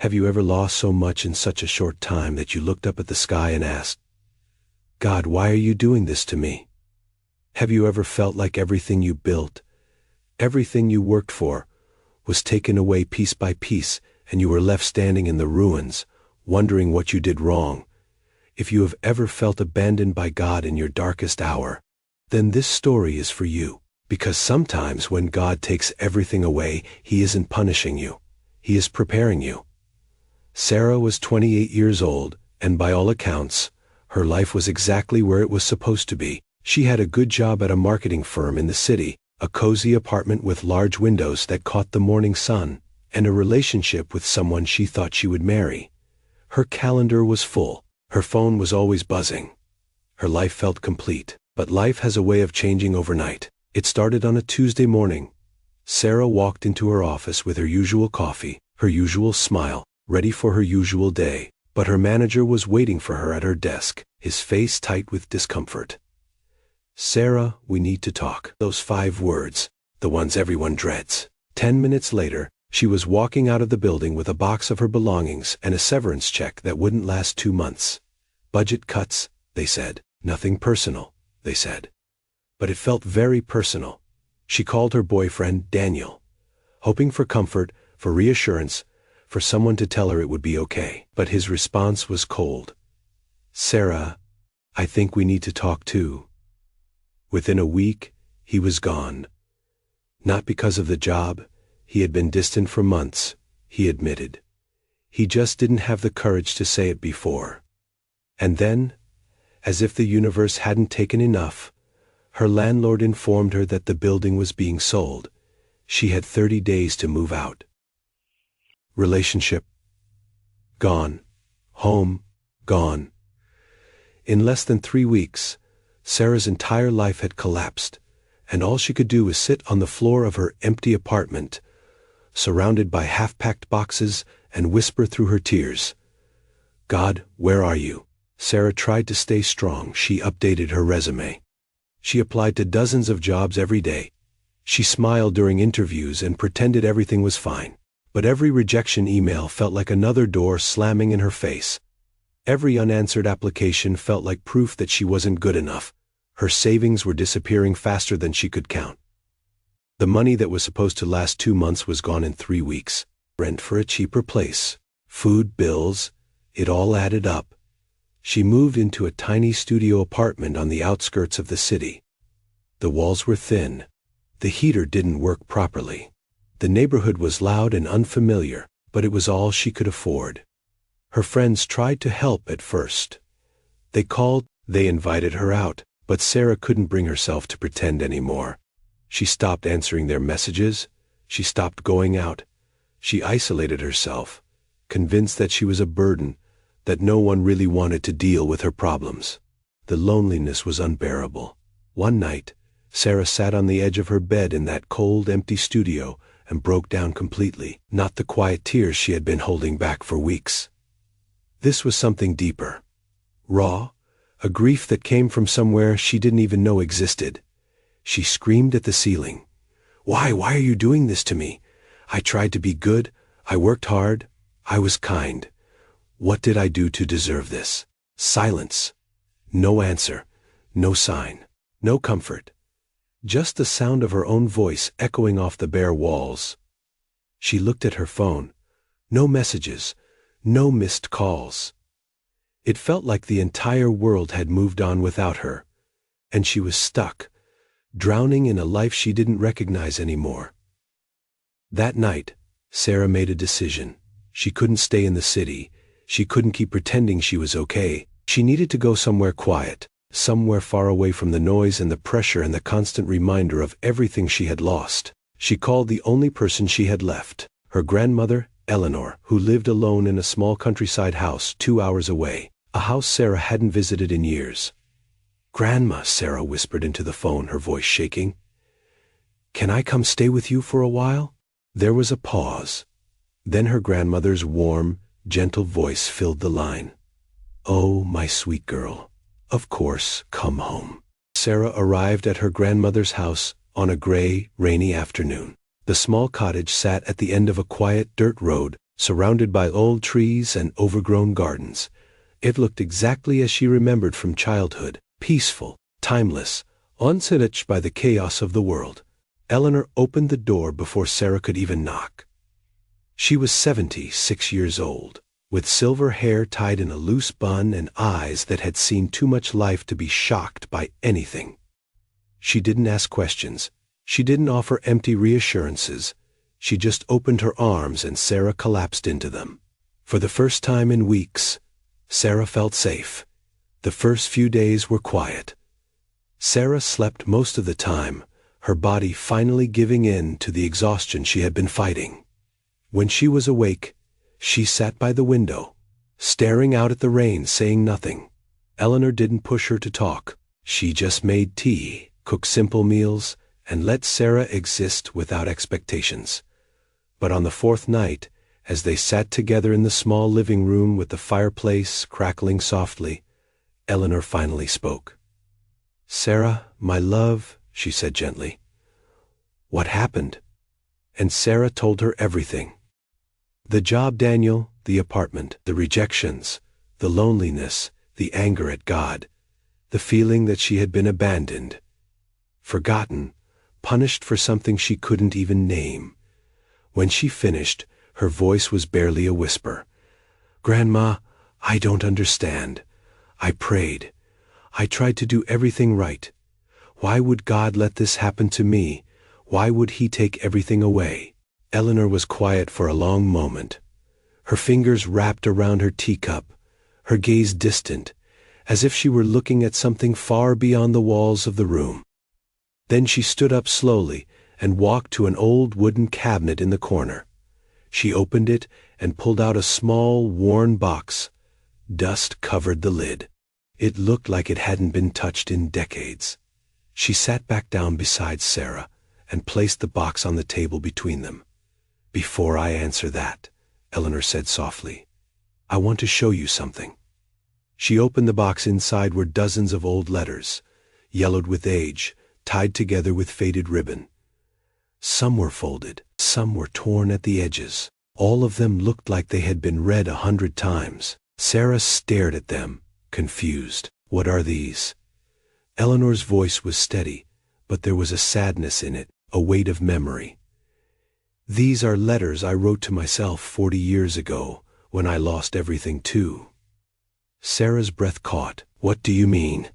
Have you ever lost so much in such a short time that you looked up at the sky and asked, God, why are you doing this to me? Have you ever felt like everything you built, everything you worked for, was taken away piece by piece, and you were left standing in the ruins, wondering what you did wrong? If you have ever felt abandoned by God in your darkest hour, then this story is for you. Because sometimes when God takes everything away, He isn't punishing you. He is preparing you. Sarah was 28 years old, and by all accounts, her life was exactly where it was supposed to be. She had a good job at a marketing firm in the city, a cozy apartment with large windows that caught the morning sun, and a relationship with someone she thought she would marry. Her calendar was full. Her phone was always buzzing. Her life felt complete. But life has a way of changing overnight. It started on a Tuesday morning. Sarah walked into her office with her usual coffee, her usual smile, ready for her usual day. But her manager was waiting for her at her desk, his face tight with discomfort. Sarah, we need to talk. Those 5 words, the ones everyone dreads. 10 minutes later, she was walking out of the building with a box of her belongings and a severance check that wouldn't last 2 months. Budget cuts, they said. Nothing personal, they said. But it felt very personal. She called her boyfriend, Daniel, hoping for comfort, for reassurance, for someone to tell her it would be okay. But his response was cold. Sarah, I think we need to talk too. Within a week, he was gone. Not because of the job. He had been distant for months, he admitted. He just didn't have the courage to say it before. And then, as if the universe hadn't taken enough, her landlord informed her that the building was being sold. She had 30 days to move out. Relationship, gone. Home, gone. In less than 3 weeks, Sarah's entire life had collapsed, and all she could do was sit on the floor of her empty apartment, surrounded by half-packed boxes, and whisper through her tears, God, where are you? Sarah tried to stay strong. She updated her resume. She applied to dozens of jobs every day. She smiled during interviews and pretended everything was fine. But every rejection email felt like another door slamming in her face. Every unanswered application felt like proof that she wasn't good enough. Her savings were disappearing faster than she could count. The money that was supposed to last 2 months was gone in 3 weeks. Rent for a cheaper place, food, bills, it all added up. She moved into a tiny studio apartment on the outskirts of the city. The walls were thin. The heater didn't work properly. The neighborhood was loud and unfamiliar, but it was all she could afford. Her friends tried to help at first. They called, they invited her out, but Sarah couldn't bring herself to pretend anymore. She stopped answering their messages. She stopped going out. She isolated herself, convinced that she was a burden, that no one really wanted to deal with her problems. The loneliness was unbearable. One night, Sarah sat on the edge of her bed in that cold, empty studio and broke down completely, not the quiet tears she had been holding back for weeks. This was something deeper, raw, a grief that came from somewhere she didn't even know existed. She screamed at the ceiling. Why are you doing this to me? I tried to be good, I worked hard, I was kind. What did I do to deserve this? Silence. No answer, no sign, no comfort. Just the sound of her own voice echoing off the bare walls. She looked at her phone. No messages, no missed calls. It felt like the entire world had moved on without her, and she was stuck, drowning in a life she didn't recognize anymore. That night, Sarah made a decision. She couldn't stay in the city. She couldn't keep pretending she was okay. She needed to go somewhere quiet, somewhere far away from the noise and the pressure and the constant reminder of everything she had lost. She called the only person she had left, her grandmother, Eleanor, who lived alone in a small countryside house 2 hours away, a house Sarah hadn't visited in years. Grandma, Sarah whispered into the phone, her voice shaking. Can I come stay with you for a while? There was a pause. Then her grandmother's warm, gentle voice filled the line. Oh, my sweet girl. Of course, come home. Sarah arrived at her grandmother's house on a gray, rainy afternoon. The small cottage sat at the end of a quiet dirt road, surrounded by old trees and overgrown gardens. It looked exactly as she remembered from childhood, peaceful, timeless, untouched by the chaos of the world. Eleanor opened the door before Sarah could even knock. She was 76 years old, with silver hair tied in a loose bun and eyes that had seen too much life to be shocked by anything. She didn't ask questions. She didn't offer empty reassurances. She just opened her arms and Sarah collapsed into them. For the first time in weeks, Sarah felt safe. The first few days were quiet. Sarah slept most of the time, her body finally giving in to the exhaustion she had been fighting. When she was awake, she sat by the window, staring out at the rain, saying nothing. Eleanor didn't push her to talk. She just made tea, cooked simple meals, and let Sarah exist without expectations. But on the fourth night, as they sat together in the small living room with the fireplace crackling softly, Eleanor finally spoke. "Sarah, my love," she said gently. "What happened?" And Sarah told her everything. The job, Daniel, the apartment, the rejections, the loneliness, the anger at God, the feeling that she had been abandoned, forgotten, punished for something she couldn't even name. When she finished, her voice was barely a whisper. "Grandma, I don't understand. I prayed. I tried to do everything right. Why would God let this happen to me? Why would He take everything away?" Eleanor was quiet for a long moment, her fingers wrapped around her teacup, her gaze distant, as if she were looking at something far beyond the walls of the room. Then she stood up slowly and walked to an old wooden cabinet in the corner. She opened it and pulled out a small, worn box. Dust covered the lid. It looked like it hadn't been touched in decades. She sat back down beside Sarah and placed the box on the table between them. "Before I answer that," Eleanor said softly, "I want to show you something." She opened the box. Inside were dozens of old letters, yellowed with age, tied together with faded ribbon. Some were folded, some were torn at the edges. All of them looked like they had been read 100 times. Sarah stared at them, confused. "What are these?" Eleanor's voice was steady, but there was a sadness in it, a weight of memory. "These are letters I wrote to myself 40 years ago, when I lost everything too." Sarah's breath caught. "What do you mean?"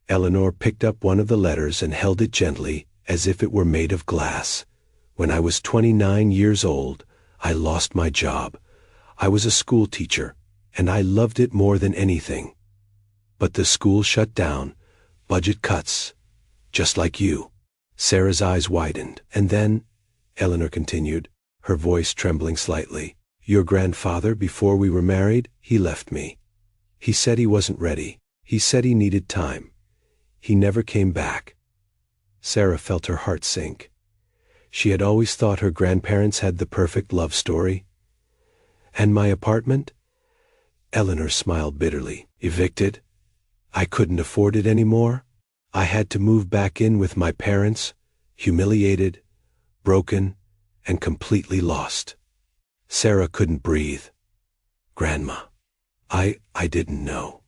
Eleanor picked up one of the letters and held it gently, as if it were made of glass. "When I was 29 years old, I lost my job. I was a school teacher, and I loved it more than anything. But the school shut down, budget cuts, just like you." Sarah's eyes widened. "And then," Eleanor continued, her voice trembling slightly, "your grandfather, before we were married, he left me. He said he wasn't ready. He said he needed time. He never came back." Sarah felt her heart sink. She had always thought her grandparents had the perfect love story. "And my apartment?" Eleanor smiled bitterly. "Evicted? I couldn't afford it anymore. I had to move back in with my parents, humiliated, broken, and completely lost." Sarah couldn't breathe. "Grandma, I didn't know."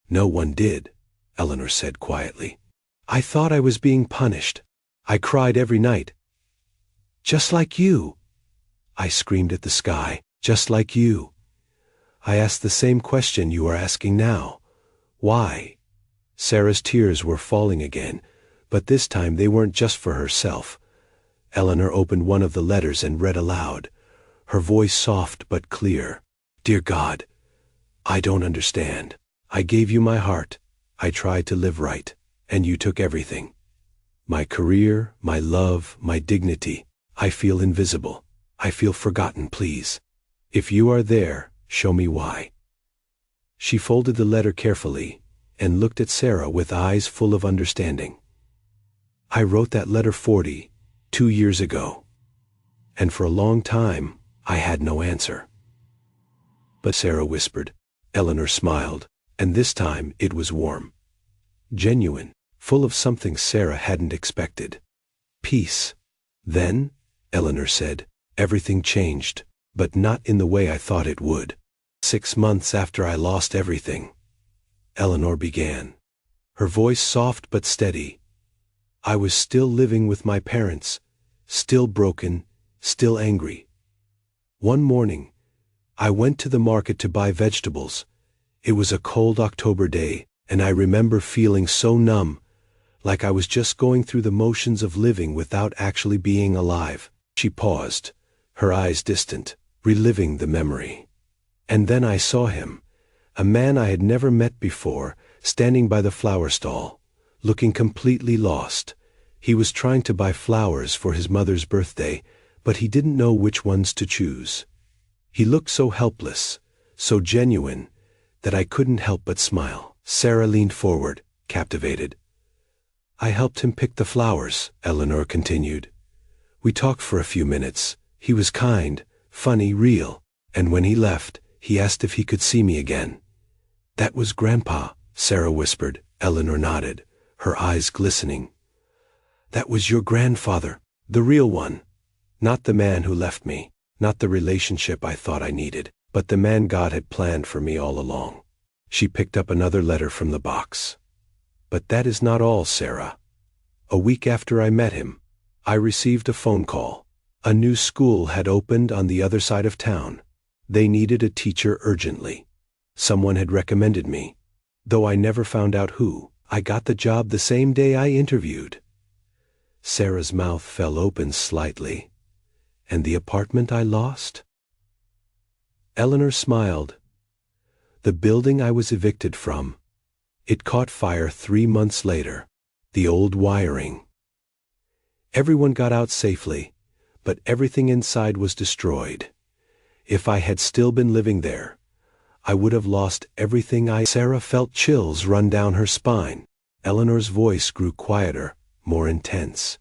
"No one did," Eleanor said quietly. "I thought I was being punished. I cried every night. Just like you." I screamed at the sky, "Just like you." I asked the same question you are asking now. Why? Sarah's tears were falling again, but this time they weren't just for herself. Eleanor opened one of the letters and read aloud, her voice soft but clear. "Dear God, I don't understand. I gave you my heart. I tried to live right, and you took everything. My career, my love, my dignity. I feel invisible. I feel forgotten, please. If you are there, show me why." She folded the letter carefully and looked at Sarah with eyes full of understanding. "I wrote that letter 42 years ago, and for a long time I had no answer." "But," Sarah whispered. Eleanor smiled, and this time it was warm, genuine, full of something Sarah hadn't expected. "Peace." "Then," Eleanor said, "everything changed. but not in the way I thought it would. 6 months after I lost everything, Eleanor began, her voice soft but steady. I was still living with my parents, still broken, still angry. One morning, I went to the market to buy vegetables. It was a cold October day, and I remember feeling so numb, like I was just going through the motions of living without actually being alive. She paused, her eyes distant, reliving the memory. And then I saw him, a man I had never met before, standing by the flower stall, looking completely lost. He was trying to buy flowers for his mother's birthday, but he didn't know which ones to choose. He looked so helpless, so genuine, that I couldn't help but smile. Sarah leaned forward, captivated. I helped him pick the flowers, Eleanor continued. We talked for a few minutes. He was kind, funny, real, and when he left, he asked if he could see me again. That was Grandpa, Sarah whispered. Eleanor nodded, her eyes glistening. That was your grandfather, the real one. Not the man who left me, not the relationship I thought I needed, but the man God had planned for me all along. She picked up another letter from the box. But that is not all, Sarah. A week after I met him, I received a phone call. A new school had opened on the other side of town. They needed a teacher urgently. Someone had recommended me. Though I never found out who, I got the job the same day I interviewed. Sarah's mouth fell open slightly. And the apartment I lost? Eleanor smiled. The building I was evicted from. It caught fire 3 months later. The old wiring. Everyone got out safely, but everything inside was destroyed. If I had still been living there, I would have lost everything Sarah felt chills run down her spine. Eleanor's voice grew quieter, more intense.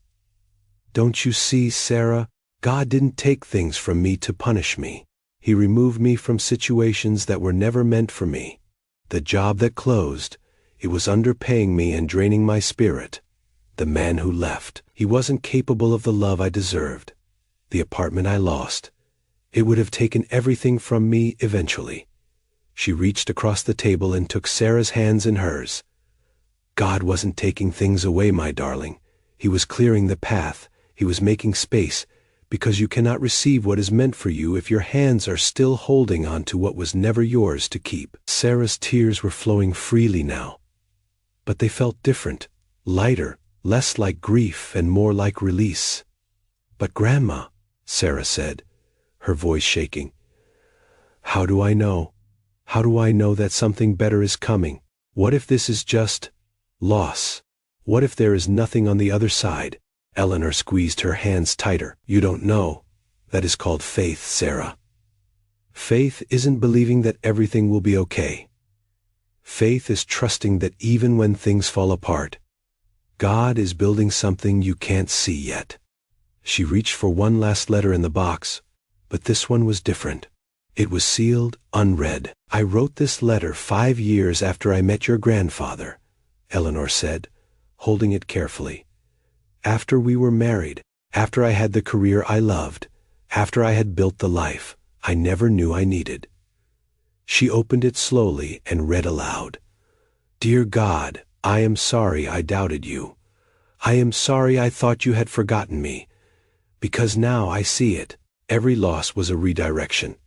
Don't you see, Sarah? God didn't take things from me to punish me. He removed me from situations that were never meant for me. The job that closed, it was underpaying me and draining my spirit. The man who left, he wasn't capable of the love I deserved. The apartment I lost, it would have taken everything from me eventually. She reached across the table and took Sarah's hands in hers. God wasn't taking things away, my darling. He was clearing the path. He was making space, because you cannot receive what is meant for you if your hands are still holding on to what was never yours to keep. Sarah's tears were flowing freely now. But they felt different, lighter, less like grief and more like release. But Grandma, Sarah said, her voice shaking, how do I know? How do I know that something better is coming? What if this is just loss? What if there is nothing on the other side? Eleanor squeezed her hands tighter. You don't know. That is called faith, Sarah. Faith isn't believing that everything will be okay. Faith is trusting that even when things fall apart, God is building something you can't see yet. She reached for one last letter in the box, but this one was different. It was sealed, unread. I wrote this letter 5 years after I met your grandfather, Eleanor said, holding it carefully. After we were married, after I had the career I loved, after I had built the life I never knew I needed. She opened it slowly and read aloud. Dear God, I am sorry I doubted you. I am sorry I thought you had forgotten me. Because now I see it. Every loss was a redirection.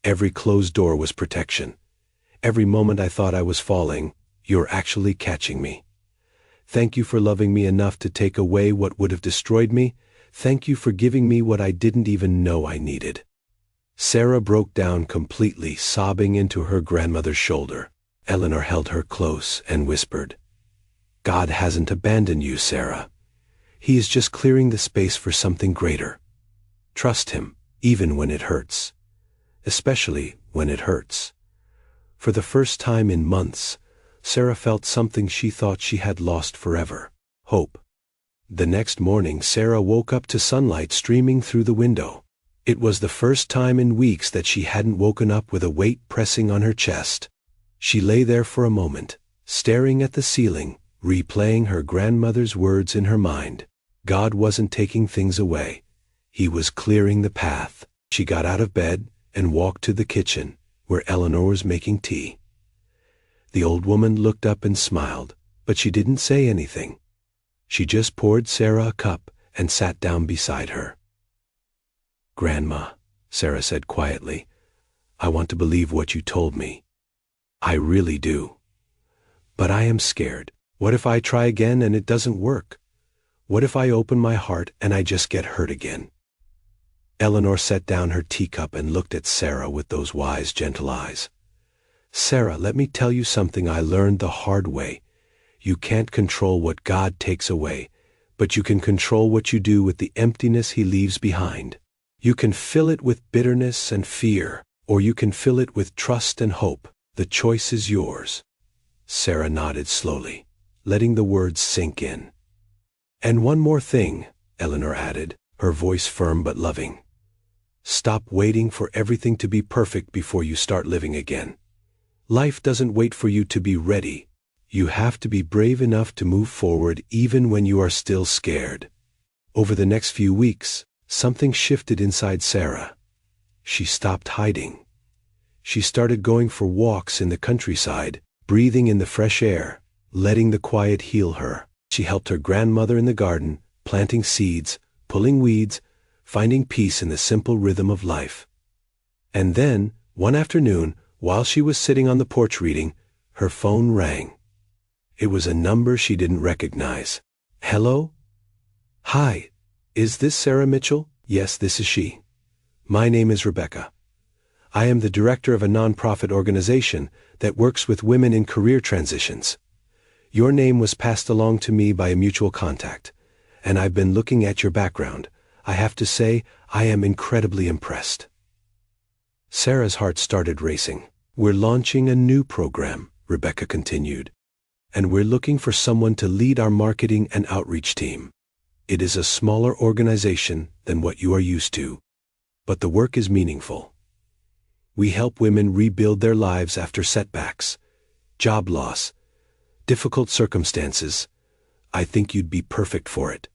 Every closed door was protection. Every moment I thought I was falling, you're actually catching me. Thank you for loving me enough to take away what would have destroyed me. Thank you for giving me what I didn't even know I needed. Sarah broke down completely, sobbing into her grandmother's shoulder. Eleanor held her close and whispered, God hasn't abandoned you, Sarah. He is just clearing the space for something greater. Trust him, even when it hurts. Especially when it hurts. For the first time in months, Sarah felt something she thought she had lost forever. Hope. The next morning Sarah woke up to sunlight streaming through the window. It was the first time in weeks that she hadn't woken up with a weight pressing on her chest. She lay there for a moment, staring at the ceiling, replaying her grandmother's words in her mind. God wasn't taking things away. He was clearing the path. She got out of bed, and walked to the kitchen, where Eleanor was making tea. The old woman looked up and smiled, but she didn't say anything. She just poured Sarah a cup and sat down beside her. "Grandma," Sarah said quietly, "I want to believe what you told me. I really do. But I am scared. What if I try again and it doesn't work? What if I open my heart and I just get hurt again?" Eleanor set down her teacup and looked at Sarah with those wise, gentle eyes. "Sarah, let me tell you something I learned the hard way. You can't control what God takes away, but you can control what you do with the emptiness He leaves behind. You can fill it with bitterness and fear, or you can fill it with trust and hope. The choice is yours." Sarah nodded slowly, letting the words sink in. "And one more thing," Eleanor added, her voice firm but loving. "Stop waiting for everything to be perfect before you start living again. Life doesn't wait for you to be ready. You have to be brave enough to move forward even when you are still scared." Over the next few weeks, something shifted inside Sarah. She stopped hiding. She started going for walks in the countryside, breathing in the fresh air, letting the quiet heal her. She helped her grandmother in the garden, planting seeds, pulling weeds, finding peace in the simple rhythm of life. And then, one afternoon, while she was sitting on the porch reading, her phone rang. It was a number she didn't recognize. "Hello? Hi, is this Sarah Mitchell?" "Yes, this is she. My name is Rebecca. I am the director of a nonprofit organization that works with women in career transitions. Your name was passed along to me by a mutual contact, and I've been looking at your background. I have to say, I am incredibly impressed." Sarah's heart started racing. "We're launching a new program," Rebecca continued, "and we're looking for someone to lead our marketing and outreach team. It is a smaller organization than what you are used to, but the work is meaningful. We help women rebuild their lives after setbacks, job loss, difficult circumstances. I think you'd be perfect for it."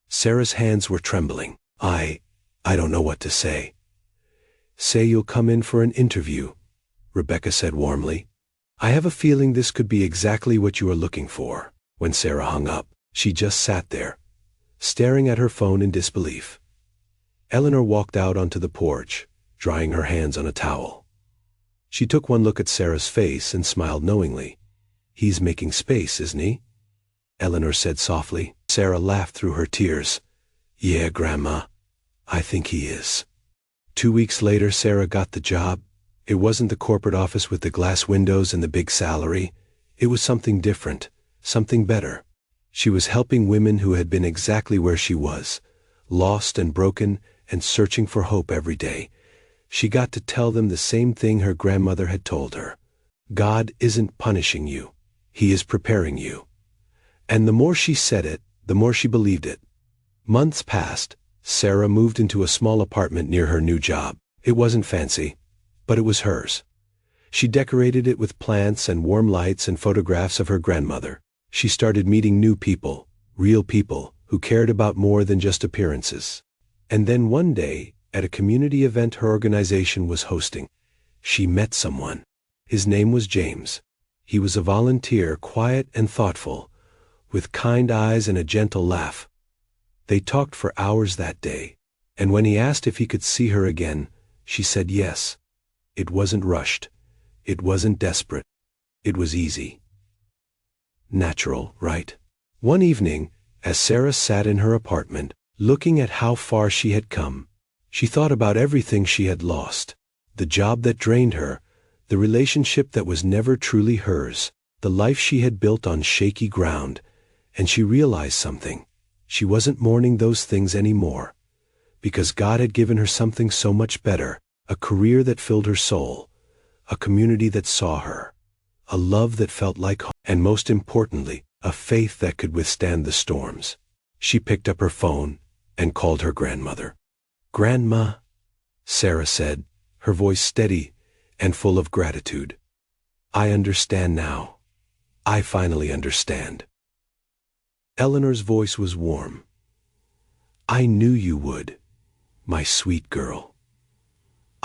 Sarah's hands were trembling. I don't know what to say." "Say you'll come in for an interview," Rebecca said warmly. "I have a feeling this could be exactly what you are looking for." When Sarah hung up, she just sat there, staring at her phone in disbelief. Eleanor walked out onto the porch, drying her hands on a towel. She took one look at Sarah's face and smiled knowingly. "He's making space, isn't he?" Eleanor said softly. Sarah laughed through her tears. "Yeah, Grandma, I think he is." 2 weeks later, Sarah got the job. It wasn't the corporate office with the glass windows and the big salary. It was something different, something better. She was helping women who had been exactly where she was, lost and broken and searching for hope every day. She got to tell them the same thing her grandmother had told her. God isn't punishing you. He is preparing you. And the more she said it, the more she believed it. Months passed. Sarah moved into a small apartment near her new job. It wasn't fancy, but it was hers. She decorated it with plants and warm lights and photographs of her grandmother. She started meeting new people, real people, who cared about more than just appearances. And then one day, at a community event her organization was hosting, she met someone. His name was James. He was a volunteer, quiet and thoughtful, with kind eyes and a gentle laugh. They talked for hours that day, and when he asked if he could see her again, she said yes. It wasn't rushed. It wasn't desperate. It was easy. Natural, right? One evening, as Sarah sat in her apartment, looking at how far she had come, she thought about everything she had lost. The job that drained her, the relationship that was never truly hers, the life she had built on shaky ground, and she realized something. She wasn't mourning those things anymore, because God had given her something so much better, a career that filled her soul, a community that saw her, a love that felt like home, and most importantly, a faith that could withstand the storms. She picked up her phone and called her grandmother. "Grandma," Sarah said, her voice steady and full of gratitude. "I understand now. I finally understand." Eleanor's voice was warm. "I knew you would, my sweet girl.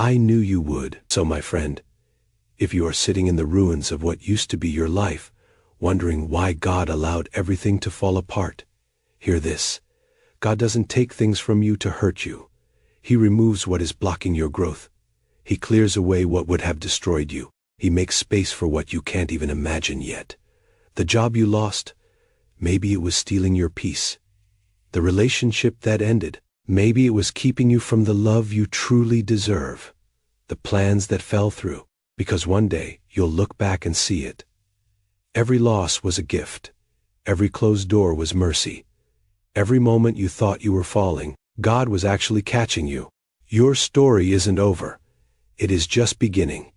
I knew you would. So my friend, if you are sitting in the ruins of what used to be your life, wondering why God allowed everything to fall apart, hear this. God doesn't take things from you to hurt you. He removes what is blocking your growth. He clears away what would have destroyed you. He makes space for what you can't even imagine yet. The job you lost, maybe it was stealing your peace. The relationship that ended, maybe it was keeping you from the love you truly deserve. The plans that fell through, because one day you'll look back and see it. Every loss was a gift. Every closed door was mercy. Every moment you thought you were falling, God was actually catching you. Your story isn't over. It is just beginning.